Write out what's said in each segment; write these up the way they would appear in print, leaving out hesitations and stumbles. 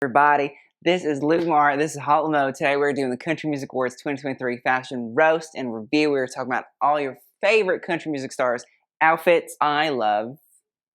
Everybody, this is Lumar. This is HauteLeMode. Today we're doing the Country Music Awards 2023 Fashion Roast and Review. We're talking about all your favorite country music stars' outfits. I love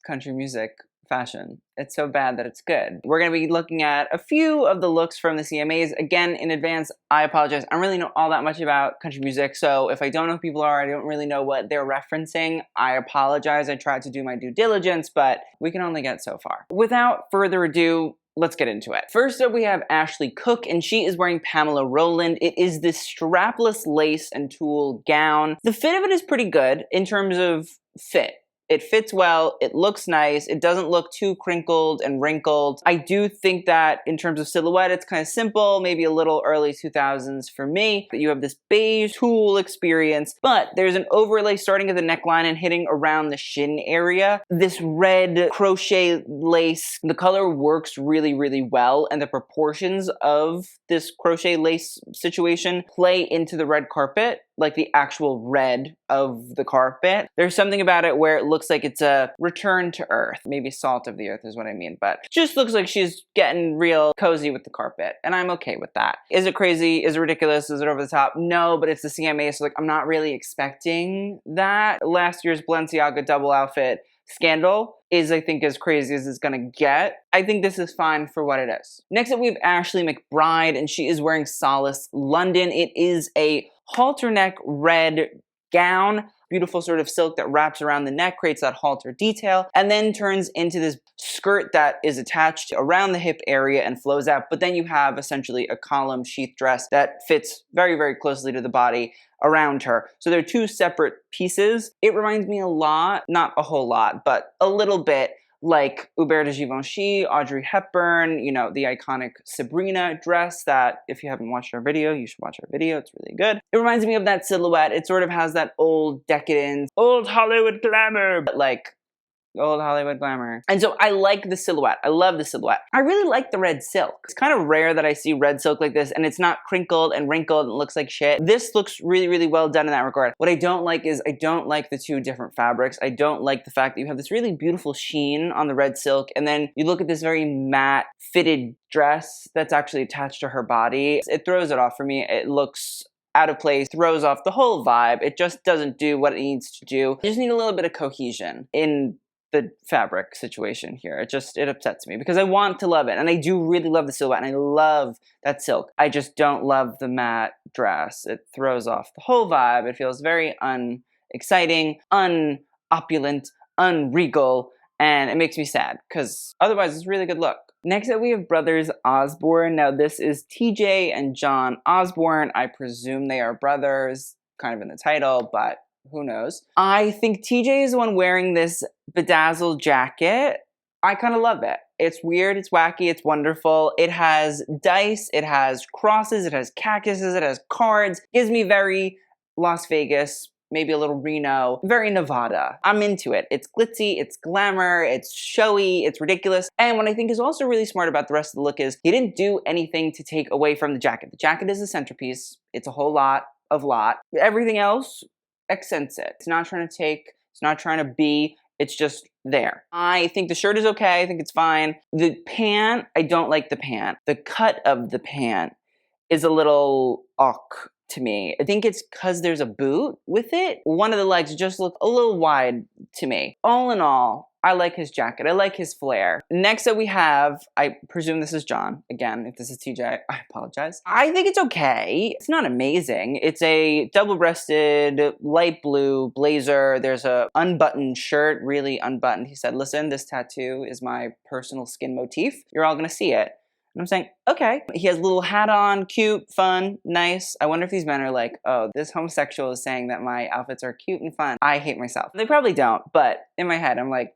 country music fashion. It's so bad that it's good. We're going to be looking at a few of the looks from the CMAs. Again, in advance, I apologize. I don't really know all that much about country music, so if I don't know who people are, I don't really know what they're referencing, I apologize. I tried to do my due diligence, but we can only get so far. Without further ado, let's get into it. First up, we have Ashley Cooke, and she is wearing Pamella Roland. It is this strapless lace and tulle gown. The fit of it is pretty good in terms of fit. It fits well, it looks nice, it doesn't look too crinkled and wrinkled. I do think that in terms of silhouette, it's kind of simple, maybe a little early 2000s for me. But you have this beige tulle experience, but there's an overlay starting at the neckline and hitting around the shin area. This red crochet lace, the color works really, really well, and the proportions of this crochet lace situation play into the red carpet, like the actual red of the carpet. There's something about it where it looks like it's a return to earth. Maybe salt of the earth is what I mean, but it just looks like she's getting real cozy with the carpet, and I'm okay with that. Is it crazy? Is it ridiculous? Is it over the top? No, but it's the CMA, so like I'm not really expecting that. Last year's Balenciaga double outfit Scandal is, I think, as crazy as it's gonna get. I think this is fine for what it is. Next up, we have Ashley McBryde, and she is wearing Solace London. It is a halter neck red gown, beautiful sort of silk that wraps around the neck, creates that halter detail, and then turns into this skirt that is attached around the hip area and flows out. But then you have essentially a column sheath dress that fits very, very closely to the body around her. So they're two separate pieces. It reminds me a lot, not a whole lot, but a little bit like Hubert de Givenchy, Audrey Hepburn, you know, the iconic Sabrina dress that if you haven't watched our video, you should watch our video. It's really good. It reminds me of that silhouette. It sort of has that old decadent, old Hollywood glamour, but like old Hollywood glamour. And so I like the silhouette. I love the silhouette. I really like the red silk. It's kind of rare that I see red silk like this and it's not crinkled and wrinkled and looks like shit. This looks really, really well done in that regard. What I don't like is I don't like the two different fabrics. I don't like the fact that you have this really beautiful sheen on the red silk and then you look at this very matte fitted dress that's actually attached to her body. It throws it off for me. It looks out of place, throws off the whole vibe. It just doesn't do what it needs to do. You just need a little bit of cohesion in the fabric situation here. It upsets me because I want to love it. And I do really love the silhouette and I love that silk. I just don't love the matte dress. It throws off the whole vibe. It feels very unexciting, unopulent, unregal, and it makes me sad because otherwise it's a really good look. Next up we have brothers Osbourne. Now this is TJ and John Osbourne. I presume they are brothers, kind of in the title, but who knows? I think TJ is the one wearing this bedazzled jacket. I kind of love it. It's weird, it's wacky, it's wonderful. It has dice, it has crosses, it has cactuses, it has cards. Gives me very Las Vegas, maybe a little Reno, very Nevada. I'm into it. It's glitzy, it's glamour, it's showy, it's ridiculous. And what I think is also really smart about the rest of the look is he didn't do anything to take away from the jacket. The jacket is the centerpiece. It's a whole lot of lot. Everything else accents it. It's not trying to take, it's not trying to be, it's just there. I think the shirt is okay. I think it's fine. The pant, I don't like the pant. The cut of the pant is a little awk to me. I think it's because there's a boot with it. One of the legs just look a little wide to me. All in all, I like his jacket. I like his flair. Next up we have, I presume this is John. Again, if this is TJ, I apologize. I think it's okay. It's not amazing. It's a double-breasted light blue blazer. There's a unbuttoned shirt, really unbuttoned. He said, listen, this tattoo is my personal skin motif. You're all gonna see it. And I'm saying, okay. He has a little hat on, cute, fun, nice. I wonder if these men are like, oh, this homosexual is saying that my outfits are cute and fun. I hate myself. They probably don't, but in my head, I'm like,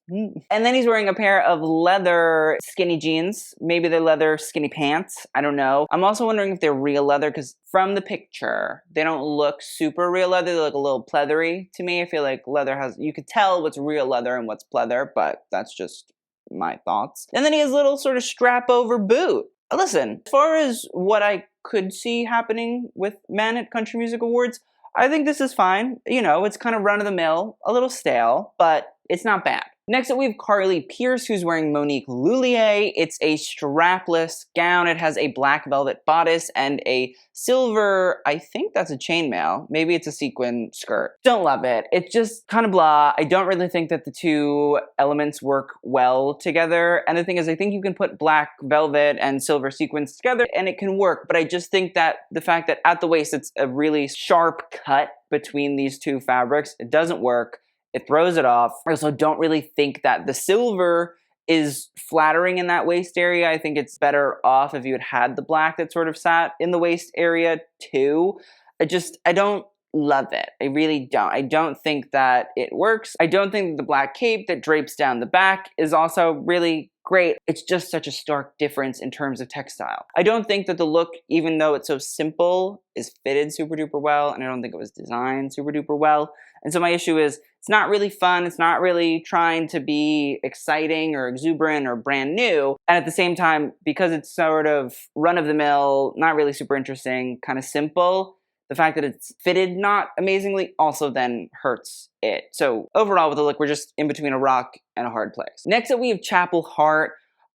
And then he's wearing a pair of leather skinny jeans. Maybe they're leather skinny pants. I don't know. I'm also wondering if they're real leather because from the picture, they don't look super real leather. They look a little pleathery to me. I feel like leather has, you could tell what's real leather and what's pleather, but that's just my thoughts. And then he has a little sort of strap over boot. Listen, as far as what I could see happening with men at Country Music Awards, I think this is fine. You know, it's kind of run-of-the-mill, a little stale, but it's not bad. Next up, we have Carly Pearce, who's wearing Monique Lhuillier. It's a strapless gown. It has a black velvet bodice and a silver, I think that's a chainmail. Maybe it's a sequin skirt. Don't love it. It's just kind of blah. I don't really think that the two elements work well together. And the thing is, I think you can put black velvet and silver sequins together and it can work. But I just think that the fact that at the waist, it's a really sharp cut between these two fabrics, it doesn't work. It throws it off. I also don't really think that the silver is flattering in that waist area. I think it's better off if you had the black that sort of sat in the waist area too. I don't love it. I really don't. I don't think that it works. I don't think the black cape that drapes down the back is also really great. It's just such a stark difference in terms of textile. I don't think that the look, even though it's so simple, is fitted super duper well, and I don't think it was designed super duper well. And so my issue is, it's not really fun, it's not really trying to be exciting or exuberant or brand new, and at the same time, because it's sort of run-of-the-mill, not really super interesting, kind of simple, the fact that it's fitted not amazingly also then hurts it. So overall with the look, we're just in between a rock and a hard place. Next up, we have Chapel Hart.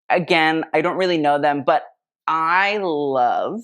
Again, I don't really know them, but I love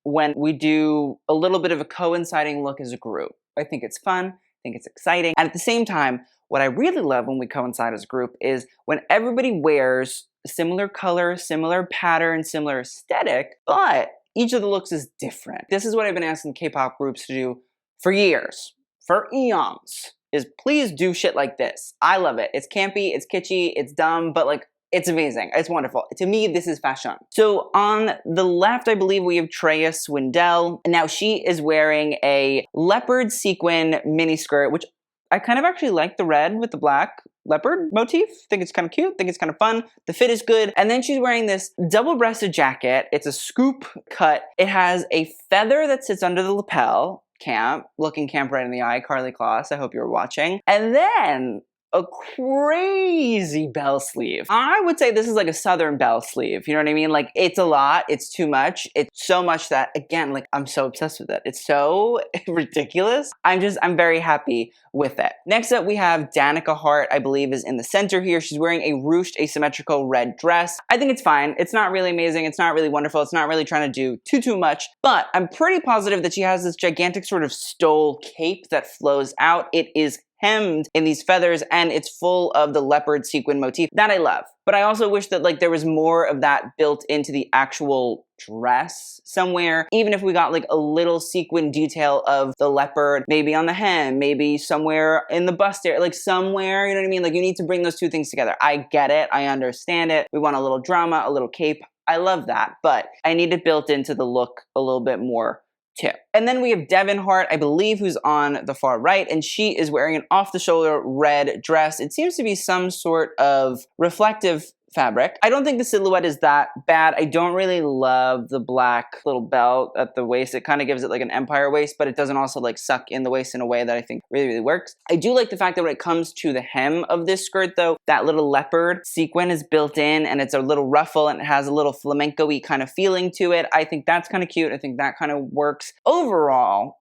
when we do a little bit of a coinciding look as a group. I think it's fun, I think it's exciting. And at the same time, what I really love when we coincide as a group is when everybody wears similar color, similar pattern, similar aesthetic, but each of the looks is different. This is what I've been asking K-pop groups to do for years, for eons, is please do shit like this. I love it. It's campy, it's kitschy, it's dumb, but like, it's amazing. It's wonderful. To me, this is fashion. So on the left, I believe we have Trea Swindle. Now she is wearing a leopard sequin mini skirt, which I kind of actually like the red with the black leopard motif. Think it's kind of cute, think it's kind of fun. The fit is good. And then she's wearing this double-breasted jacket. It's a scoop cut. It has a feather that sits under the lapel. Camp, looking camp right in the eye. Carly Kloss, I hope you're watching. And then a crazy bell sleeve. I would say this is like a southern bell sleeve. You know what I mean? Like, it's a lot. It's too much. It's so much that, again, like, I'm so obsessed with it. It's so ridiculous. I'm very happy with it. Next up, we have Danica Hart, I believe, is in the center here. She's wearing a ruched asymmetrical red dress. I think it's fine. It's not really amazing. It's not really wonderful. It's not really trying to do too much, but I'm pretty positive that she has this gigantic sort of stole cape that flows out. It is hemmed in these feathers and it's full of the leopard sequin motif that I love. But I also wish that like there was more of that built into the actual dress somewhere. Even if we got like a little sequin detail of the leopard, maybe on the hem, maybe somewhere in the bust area, like somewhere, you know what I mean? Like you need to bring those two things together. I get it. I understand it. We want a little drama, a little cape. I love that, but I need it built into the look a little bit more too. And then we have Devynn Hart, I believe, who's on the far right, and she is wearing an off-the-shoulder red dress. It seems to be some sort of reflective fabric. I don't think the silhouette is that bad. I don't really love the black little belt at the waist. It kind of gives it like an empire waist, but it doesn't also like suck in the waist in a way that I think really works. I do like the fact that when it comes to the hem of this skirt though, that little leopard sequin is built in and it's a little ruffle and it has a little flamenco-y kind of feeling to it. I think that's kind of cute. I think that kind of works. Overall,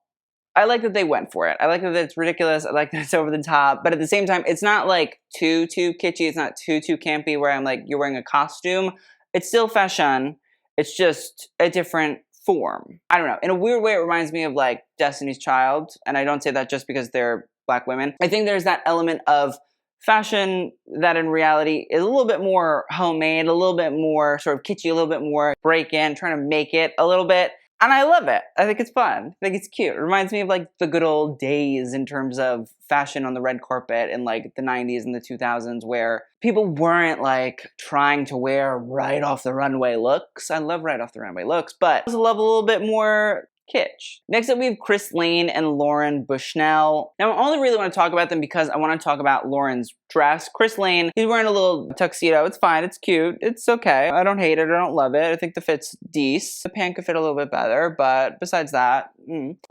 I like that they went for it. I like that it's ridiculous. I like that it's over the top. But at the same time, it's not like too kitschy. It's not too campy where I'm like, you're wearing a costume. It's still fashion. It's just a different form. I don't know. In a weird way, it reminds me of like Destiny's Child. And I don't say that just because they're Black women. I think there's that element of fashion that in reality is a little bit more homemade, a little bit more sort of kitschy, a little bit more break in, trying to make it a little bit. And I love it. I think it's fun. I think it's cute. It reminds me of like the good old days in terms of fashion on the red carpet in like the 90s and the 2000s where people weren't like trying to wear right off the runway looks. I love right off the runway looks, but I also love a little bit more kitsch. Next up, we have Chris Lane and Lauren Buschnell. Now, I only really want to talk about them because I want to talk about Lauren's dress. Chris Lane, he's wearing a little tuxedo. It's fine. It's cute. It's okay. I don't hate it. I don't love it. I think the fit's decent. The pant could fit a little bit better, but besides that,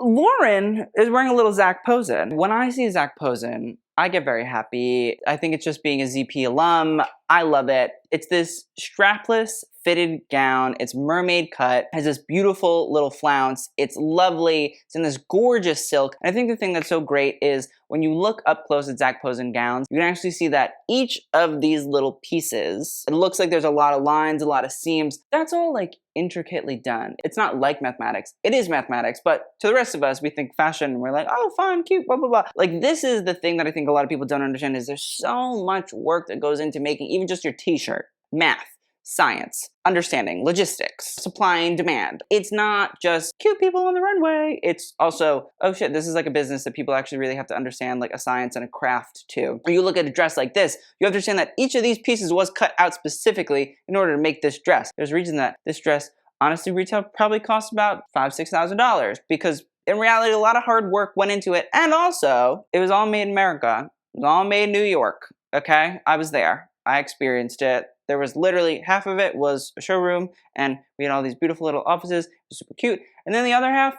Lauren is wearing a little Zac Posen. When I see Zac Posen, I get very happy. I think it's just being a ZP alum. I love it. It's this strapless fitted gown. It's mermaid cut, has this beautiful little flounce. It's lovely. It's in this gorgeous silk. And I think the thing that's so great is when you look up close at Zac Posen gowns, you can actually see that each of these little pieces, it looks like there's a lot of lines, a lot of seams. That's all like intricately done. It's not like mathematics. It is mathematics, but to the rest of us, we think fashion, we're like, oh, fun, cute, blah, blah, blah. Like, this is the thing that I think a lot of people don't understand is there's so much work that goes into making even just your t-shirt. Math, science, understanding, logistics, supply and demand. It's not just cute people on the runway. It's also, oh shit, this is like a business that people actually really have to understand, like a science and a craft too. Or you look at a dress like this, you understand that each of these pieces was cut out specifically in order to make this dress. There's a reason that this dress, honestly, retail probably costs about $5,000, $6,000 because in reality, a lot of hard work went into it. And also, it was all made in America. It was all made in New York, okay? I was there. I experienced it. There was literally half of it was a showroom and we had all these beautiful little offices. It was super cute. And then the other half,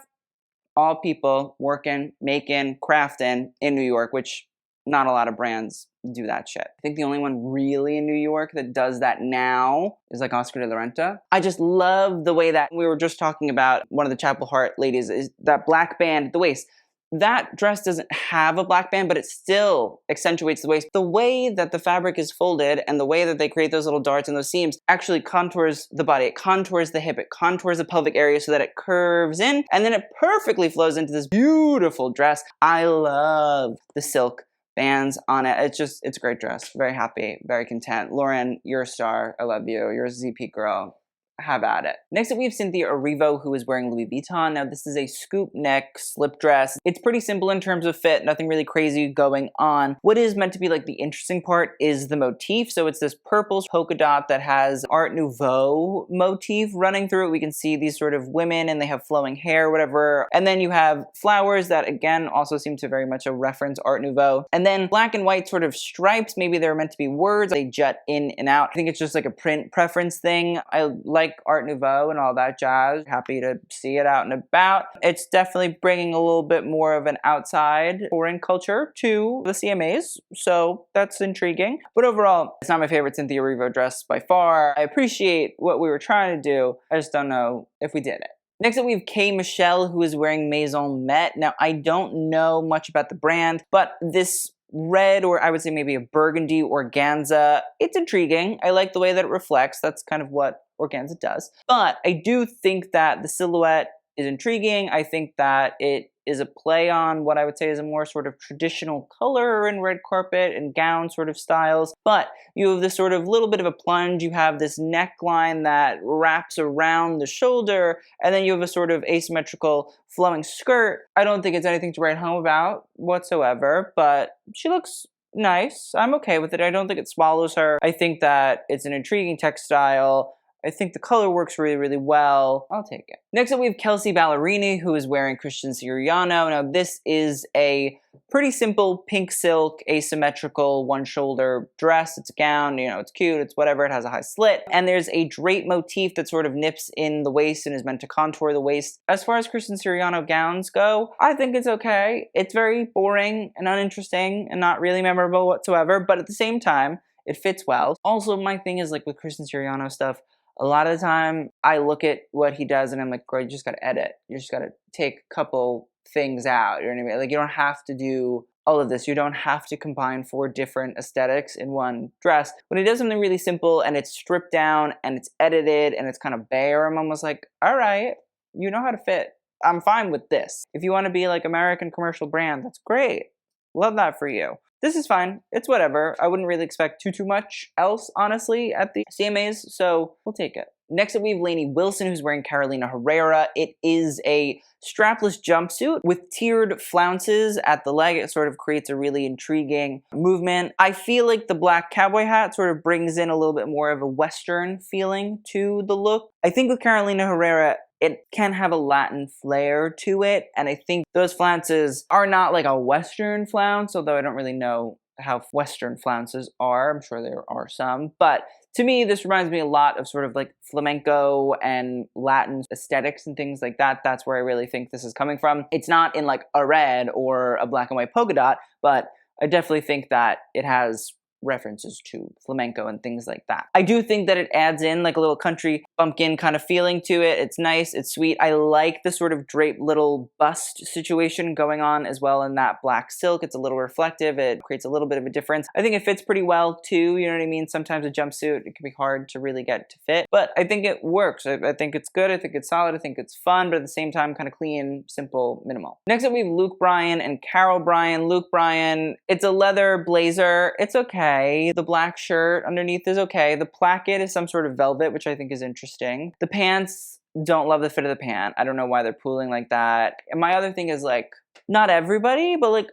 all people working, making, crafting in New York, which not a lot of brands do that shit. I think the only one really in New York that does that now is like Oscar de la Renta. I just love the way that we were just talking about one of the Chapel Hart ladies is that black band at the waist. That dress doesn't have a black band, but it still accentuates the waist. The way that the fabric is folded and the way that they create those little darts and those seams actually contours the body. It contours the hip. It contours the pelvic area so that it curves in. And then it perfectly flows into this beautiful dress. I love the silk bands on it. It's a great dress. Very happy, very content. Lauren, you're a star. I love you. You're a ZP girl. Have at it. Next up, we have Cynthia Erivo, who is wearing Louis Vuitton. Now, this is a scoop neck slip dress. It's pretty simple in terms of fit, nothing really crazy going on. What is meant to be like the interesting part is the motif. So it's this purple polka dot that has Art Nouveau motif running through it. We can see these sort of women and they have flowing hair, whatever. And then you have flowers that again also seem to very much reference Art Nouveau. And then black and white sort of stripes. Maybe they're meant to be words. They jut in and out. I think it's just like a print preference thing. I like Art Nouveau and all that jazz. Happy to see it out and about. It's definitely bringing a little bit more of an outside foreign culture to the CMAs, so that's intriguing. But overall, it's not my favorite Cynthia Erivo dress by far. I appreciate what we were trying to do. I just don't know if we did it. Next up, we have K. Michelle, who is wearing Maison Met. Now, I don't know much about the brand, but this red, or I would say maybe a burgundy organza, it's intriguing. I like the way that it reflects. That's kind of what organza does. But I do think that the silhouette is intriguing. I think that it is a play on what I would say is a more sort of traditional color and red carpet and gown sort of styles. But you have this sort of little bit of a plunge. You have this neckline that wraps around the shoulder, and then you have a sort of asymmetrical flowing skirt. I don't think it's anything to write home about whatsoever, but she looks nice. I'm okay with it. I don't think it swallows her. I think that it's an intriguing textile. I think the color works really, really well. I'll take it. Next up, we have Kelsea Ballerini, who is wearing Christian Siriano. Now, this is a pretty simple pink silk, asymmetrical, one-shoulder dress. It's a gown, you know, it's cute, it's whatever, it has a high slit. And there's a drape motif that sort of nips in the waist and is meant to contour the waist. As far as Christian Siriano gowns go, I think it's okay. It's very boring and uninteresting and not really memorable whatsoever, but at the same time, it fits well. Also, my thing is like with Christian Siriano stuff, a lot of the time, I look at what he does and I'm like, girl, you just gotta edit. You just gotta take a couple things out. You know what I mean? Like, you don't have to do all of this. You don't have to combine 4 different aesthetics in one dress. When he does something really simple and it's stripped down and it's edited and it's kind of bare, I'm almost like, all right, you know how to fit. I'm fine with this. If you want to be like American commercial brand, that's great. Love that for you. This is fine. It's whatever. I wouldn't really expect too much else, honestly, at the CMAs, so we'll take it. Next up, we have Lainey Wilson, who's wearing Carolina Herrera. It is a strapless jumpsuit with tiered flounces at the leg. It sort of creates a really intriguing movement. I feel like the black cowboy hat sort of brings in a little bit more of a Western feeling to the look. I think with Carolina Herrera, it can have a Latin flair to it, and I think those flounces are not like a Western flounce, although I don't really know how Western flounces are. I'm sure there are some, but to me, this reminds me a lot of sort of like flamenco and Latin aesthetics and things like that. That's where I really think this is coming from. It's not in like a red or a black and white polka dot, but I definitely think that it has references to flamenco and things like that. I do think that it adds in like a little country bumpkin kind of feeling to it. It's nice, it's sweet. I like the sort of draped little bust situation going on as well in that black silk. It's a little reflective. It creates a little bit of a difference. I think it fits pretty well too, you know what I mean? Sometimes a jumpsuit, it can be hard to really get to fit, but I think it works. I think it's good. I think it's solid. I think it's fun, but at the same time, kind of clean, simple, minimal. Next up, we have Luke Bryan and Carol Bryan. Luke Bryan, it's a leather blazer. It's okay. The black shirt underneath is okay. The placket is some sort of velvet, which I think is interesting. The pants, don't love the fit of the pant. I don't know why they're pooling like that. And my other thing is like, not everybody, but like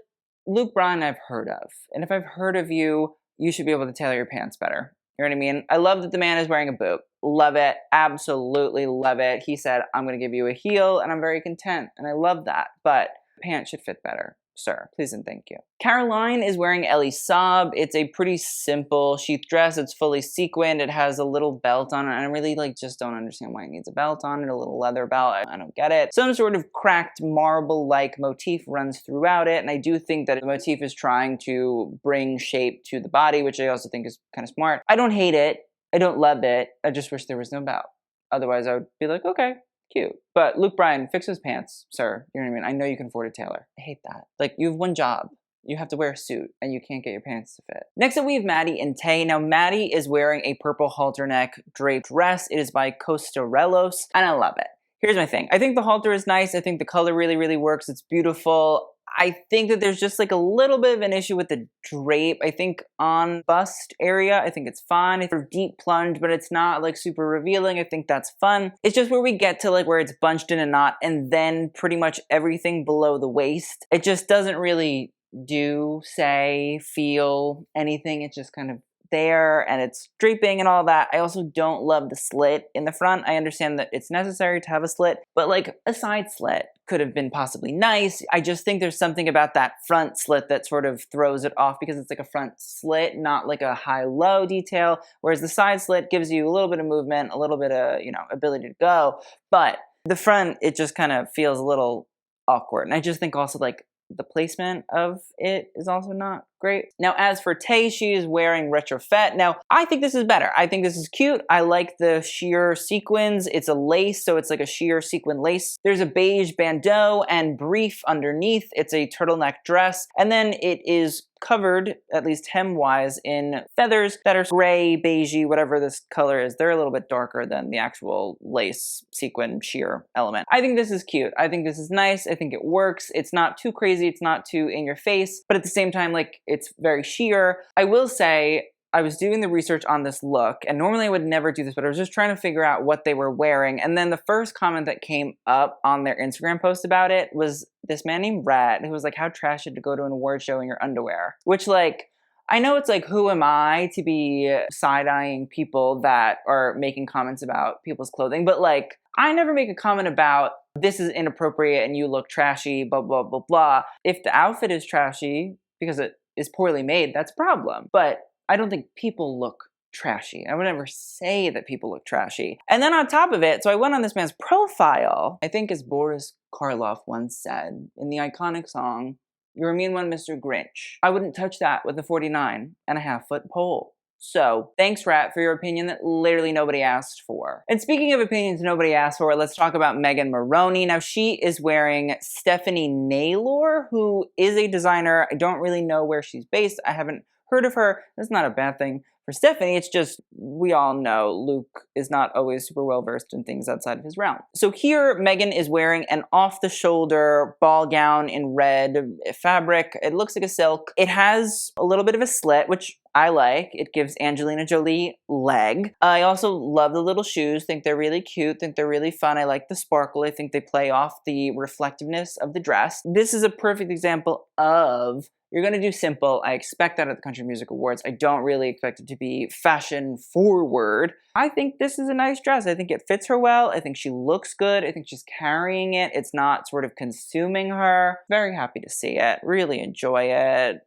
Luke Bryan I've heard of. And if I've heard of you, you should be able to tailor your pants better. You know what I mean? I love that the man is wearing a boot. Love it. Absolutely love it. He said, I'm going to give you a heel, and I'm very content. And I love that. But pants should fit better. Sir, please and thank you. Caroline is wearing Elie Saab. It's a pretty simple sheath dress. It's fully sequined. It has a little belt on it. I really just don't understand why it needs a belt on it, a little leather belt. I don't get it. Some sort of cracked marble-like motif runs throughout it, and I do think that the motif is trying to bring shape to the body, which I also think is kind of smart. I don't hate it. I don't love it. I just wish there was no belt. Otherwise, I would be like, okay, cute. But Luke Bryan, fix his pants, sir. You know what I mean? I know you can afford a tailor. I hate that. Like, you have one job. You have to wear a suit, and you can't get your pants to fit. Next up, we have Maddie and Trea. Now, Maddie is wearing a purple halter neck draped dress. It is by Costarellos, and I love it. Here's my thing. I think the halter is nice. I think the color really, really works. It's beautiful. I think that there's just like a little bit of an issue with the drape. I think on bust area, I think it's fine. It's sort of deep plunge, but it's not like super revealing. I think that's fun. It's just where we get to like where it's bunched in a knot and then pretty much everything below the waist. It just doesn't really do, say, feel anything. It's just kind of there and it's draping and all that. I also don't love the slit in the front. I understand that it's necessary to have a slit, but like a side slit could have been possibly nice. I just think there's something about that front slit that sort of throws it off because it's like a front slit, not like a high-low detail, whereas the side slit gives you a little bit of movement, a little bit of, you know, ability to go, but the front, it just kind of feels a little awkward. And I just think also like the placement of it is also not great. Now, as for Trea, she is wearing Retrofete. Now, I think this is better. I think this is cute. I like the sheer sequins. It's a lace, so it's like a sheer sequin lace. There's a beige bandeau and brief underneath. It's a turtleneck dress. And then it is covered, at least hem-wise, in feathers that are gray, beigey, whatever this color is. They're a little bit darker than the actual lace sequin sheer element. I think this is cute. I think this is nice. I think it works. It's not too crazy. It's not too in your face, but at the same time, like, it's very sheer. I will say, I was doing the research on this look, and normally I would never do this, but I was just trying to figure out what they were wearing. And then the first comment that came up on their Instagram post about it was this man named Rat, who was like, how trashy to go to an award show in your underwear. Which, like, I know it's like, who am I to be side-eyeing people that are making comments about people's clothing, but like, I never make a comment about this is inappropriate and you look trashy, blah, blah, blah, blah. If the outfit is trashy because it is poorly made, that's a problem. But I don't think people look trashy. I would never say that people look trashy. And then on top of it, so I went on this man's profile. I think as Boris Karloff once said in the iconic song, "You're a mean one, Mr. Grinch." I wouldn't touch that with a 49.5-foot pole. So thanks, Rat, for your opinion that literally nobody asked for. And speaking of opinions nobody asked for, let's talk about Megan Moroney. Now, she is wearing Stephanie Naylor, who is a designer. I don't really know where she's based. I haven't heard of her. That's not a bad thing for Stephanie. It's just, we all know Luke is not always super well versed in things outside of his realm. So here, Megan is wearing an off-the-shoulder ball gown in red fabric. It looks like a silk. It has a little bit of a slit, which I like. It gives Angelina Jolie leg. I also love the little shoes. Think they're really cute. Think they're really fun. I like the sparkle. I think they play off the reflectiveness of the dress. This is a perfect example of, you're going to do simple. I expect that at the Country Music Awards. I don't really expect it to be fashion forward. I think this is a nice dress. I think it fits her well. I think she looks good. I think she's carrying it. It's not sort of consuming her. Very happy to see it. Really enjoy it.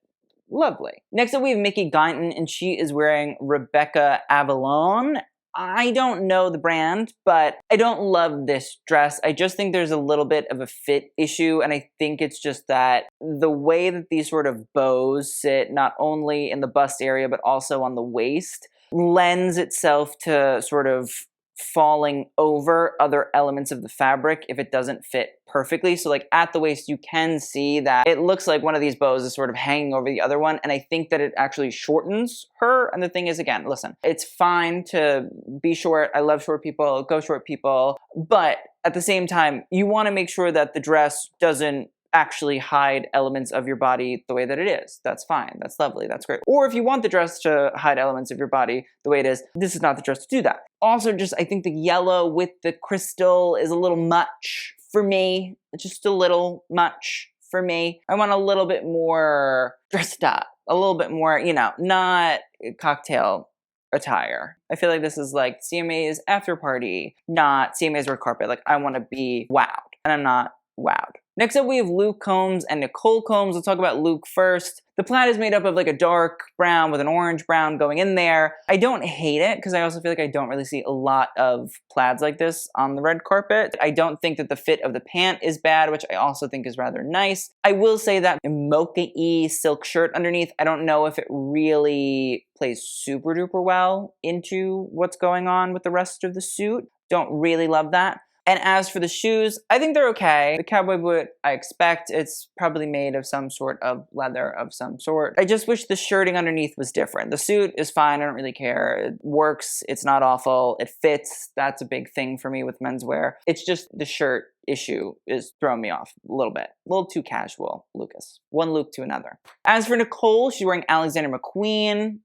Lovely. Next up, we have Mickey Guyton, and she is wearing Rebecca Avalon. I don't know the brand, but I don't love this dress. I just think there's a little bit of a fit issue, and I think it's just that the way that these sort of bows sit, not only in the bust area, but also on the waist, lends itself to sort of falling over other elements of the fabric if it doesn't fit perfectly. So like at the waist, you can see that it looks like one of these bows is sort of hanging over the other one. And I think that it actually shortens her. And the thing is, again, listen, it's fine to be short. I love short people, go short people. But at the same time, you want to make sure that the dress doesn't actually hide elements of your body the way that it is. That's fine. That's lovely. That's great. Or if you want the dress to hide elements of your body the way it is, this is not the dress to do that. Also, just I think the yellow with the crystal is a little much for me. Just a little much for me. I want a little bit more dressed up. A little bit more, you know, not cocktail attire. I feel like this is like CMA's after party, not CMA's red carpet. Like I want to be wowed, and I'm not wowed. Next up, we have Luke Combs and Nicole Combs. Let's talk about Luke first. The plaid is made up of like a dark brown with an orange brown going in there. I don't hate it because I also feel like I don't really see a lot of plaids like this on the red carpet. I don't think that the fit of the pant is bad, which I also think is rather nice. I will say that mocha-y silk shirt underneath, I don't know if it really plays super duper well into what's going on with the rest of the suit. Don't really love that. And as for the shoes, I think they're okay. The cowboy boot, I expect it's probably made of some sort of leather of some sort. I just wish the shirting underneath was different. The suit is fine, I don't really care. It works, it's not awful, it fits. That's a big thing for me with menswear. It's just the shirt issue is throwing me off a little bit. A little too casual, Lucas. One Luke to another. As for Nicole, she's wearing Alexander McQueen.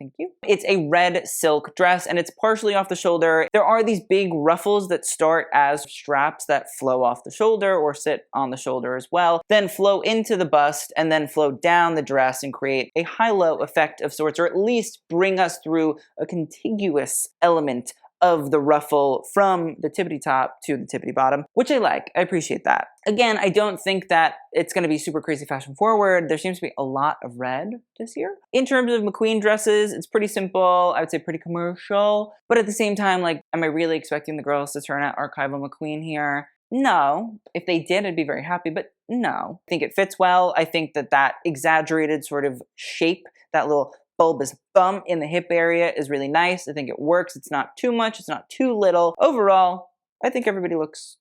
Thank you. It's a red silk dress and it's partially off the shoulder. There are these big ruffles that start as straps that flow off the shoulder or sit on the shoulder as well, then flow into the bust and then flow down the dress and create a high-low effect of sorts, or at least bring us through a contiguous element of the ruffle from the tippity top to the tippity bottom, which I like. I appreciate that. Again, I don't think that it's going to be super crazy fashion forward. There seems to be a lot of red this year. In terms of McQueen dresses, it's pretty simple. I would say pretty commercial. But at the same time, like, am I really expecting the girls to turn out archival McQueen here? No. If they did, I'd be very happy, but no. I think it fits well. I think that that exaggerated sort of shape, that little bulbous bump in the hip area is really nice. I think it works. It's not too much. It's not too little. Overall, I think everybody looks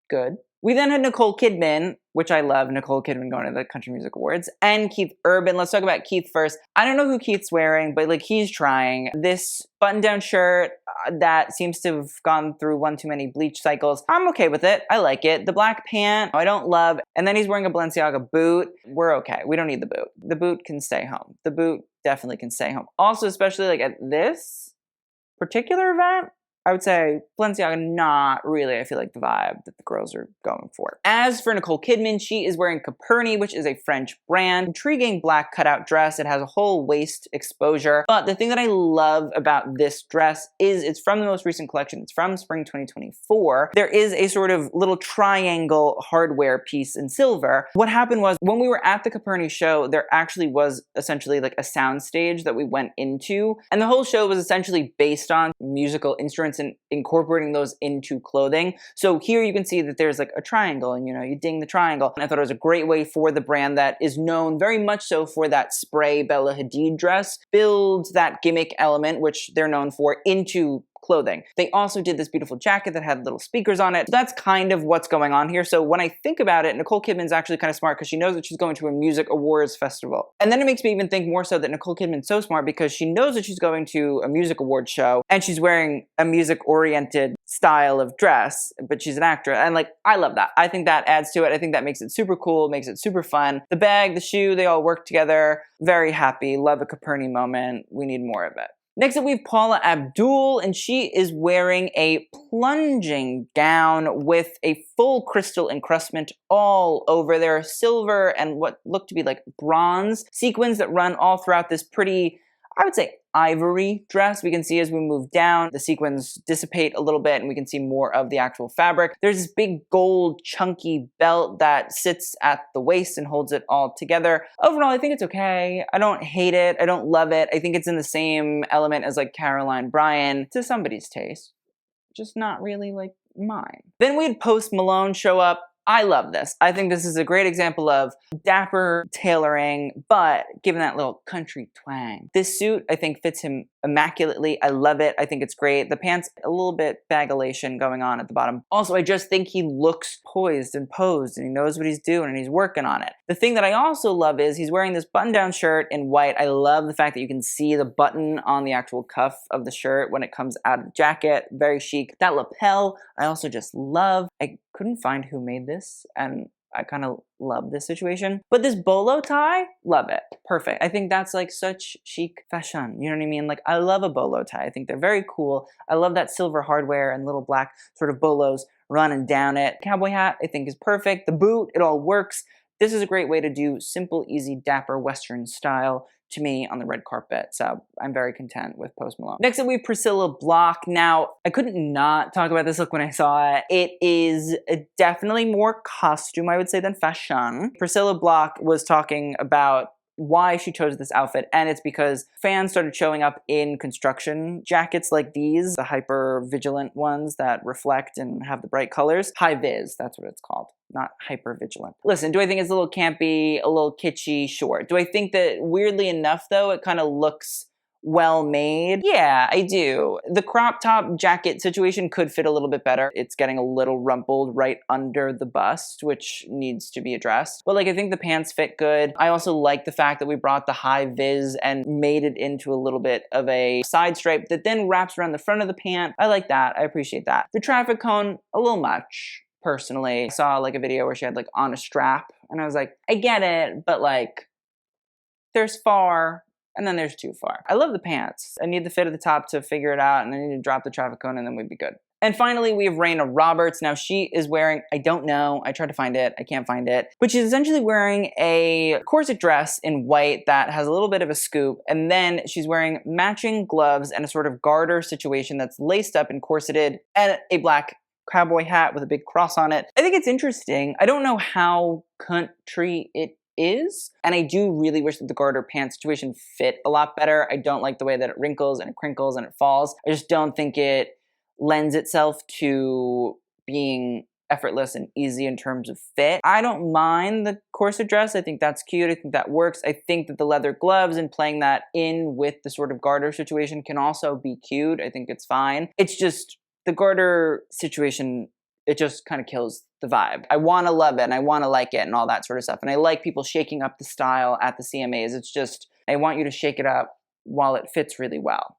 good. We then had Nicole Kidman, which I love, Nicole Kidman going to the Country Music Awards, and Keith Urban. Let's talk about Keith first. I don't know who Keith's wearing, but like he's trying. This button-down shirt that seems to have gone through one too many bleach cycles. I'm okay with it. I like it. The black pant, I don't love. And then he's wearing a Balenciaga boot. We're okay. We don't need the boot. The boot can stay home. The boot definitely can stay home. Also, especially like at this particular event, I would say Balenciaga, not really, I feel like the vibe that the girls are going for. As for Nicole Kidman, she is wearing Caperni, which is a French brand. Intriguing black cutout dress. It has a whole waist exposure. But the thing that I love about this dress is it's from the most recent collection. It's from spring 2024. There is a sort of little triangle hardware piece in silver. What happened was when we were at the Caperni show, there actually was essentially like a sound stage that we went into. And the whole show was essentially based on musical instruments and incorporating those into clothing. So here you can see that there's like a triangle and, you know, you ding the triangle. And I thought it was a great way for the brand that is known very much so for that spray Bella Hadid dress, build that gimmick element, which they're known for, into clothing. They also did this beautiful jacket that had little speakers on it. So that's kind of what's going on here. So when I think about it, Nicole Kidman's actually kind of smart because she knows that she's going to a music awards festival. And then it makes me even think more so that Nicole Kidman's so smart because she knows that she's going to a music awards show and she's wearing a music-oriented style of dress, but she's an actress. And like, I love that. I think that adds to it. I think that makes it super cool, makes it super fun. The bag, the shoe, they all work together. Very happy. Love a Caperni moment. We need more of it. Next up, we have Paula Abdul, and she is wearing a plunging gown with a full crystal encrustment all over. There are silver and what look to be like bronze sequins that run all throughout this pretty, I would say, ivory dress. We can see as we move down, the sequins dissipate a little bit and we can see more of the actual fabric. There's this big gold chunky belt that sits at the waist and holds it all together. Overall, I think it's okay. I don't hate it. I don't love it. I think it's in the same element as like Caroline Bryan to somebody's taste, just not really like mine. Then we had Post Malone show up. I love this. I think this is a great example of dapper tailoring, but given that little country twang. This suit, I think, fits him immaculately. I love it. I think it's great. The pants, a little bit bagulation going on at the bottom. Also, I just think he looks poised and posed and he knows what he's doing and he's working on it. The thing that I also love is he's wearing this button-down shirt in white. I love the fact that you can see the button on the actual cuff of the shirt when it comes out of the jacket. Very chic. That lapel, I also just love. I couldn't find who made this and I kind of love this situation. But this bolo tie, love it. Perfect. I think that's like such chic fashion. You know what I mean? Like I love a bolo tie. I think they're very cool. I love that silver hardware and little black sort of bolos running down it. Cowboy hat, I think is perfect. The boot, it all works. This is a great way to do simple, easy, dapper Western style to me on the red carpet. So I'm very content with Post Malone. Next up, we have Priscilla Block. Now, I couldn't not talk about this look when I saw it. It is definitely more costume, I would say, than fashion. Priscilla Block was talking about why she chose this outfit, and it's because fans started showing up in construction jackets like these, the hyper vigilant ones that reflect and have the bright colors. High vis, that's what it's called, not hyper vigilant. Listen, do I think it's a little campy, a little kitschy? Sure. Do I think that weirdly enough though, it kind of looks well made? Yeah, I do. The crop top jacket situation could fit a little bit better. It's getting a little rumpled right under the bust, which needs to be addressed. But like, I think the pants fit good. I also like the fact that we brought the high vis and made it into a little bit of a side stripe that then wraps around the front of the pant. I like that. I appreciate that. The traffic cone, a little much. Personally, I saw like a video where she had like on a strap and I was like, I get it, but like there's far and then there's too far. I love the pants. I need the fit of the top to figure it out and I need to drop the traffic cone and then we'd be good. And finally, we have Raina Roberts. Now she is wearing, I don't know, I tried to find it, I can't find it, but she's essentially wearing a corset dress in white that has a little bit of a scoop, and then she's wearing matching gloves and a sort of garter situation that's laced up and corseted, and a black cowboy hat with a big cross on it. I think it's interesting. I don't know how country it is, and I do really wish that the garter pants situation fit a lot better. I don't like the way that it wrinkles and it crinkles and it falls. I just don't think it lends itself to being effortless and easy in terms of fit. I don't mind the corset dress. I think that's cute. I think that works. I think that the leather gloves and playing that in with the sort of garter situation can also be cute. I think it's fine. It's just the garter situation, it just kind of kills the vibe. I want to love it and I want to like it and all that sort of stuff. And I like people shaking up the style at the CMAs. It's just, I want you to shake it up while it fits really well.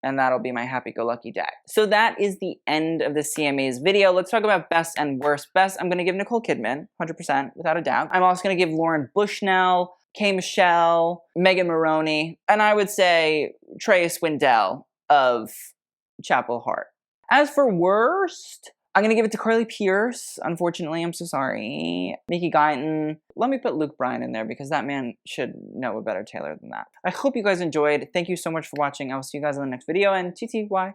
And that'll be my happy-go-lucky day. So that is the end of the CMAs video. Let's talk about best and worst. Best, I'm gonna give Nicole Kidman, 100%, without a doubt. I'm also gonna give Lauren Buschnell, K. Michelle, Megan Moroney, and I would say Trea Swindle of Chapel Hart. As for worst, I'm going to give it to Carly Pearce. Unfortunately, I'm so sorry. Mickey Guyton. Let me put Luke Bryan in there because that man should know a better tailor than that. I hope you guys enjoyed. Thank you so much for watching. I will see you guys in the next video and TTYL.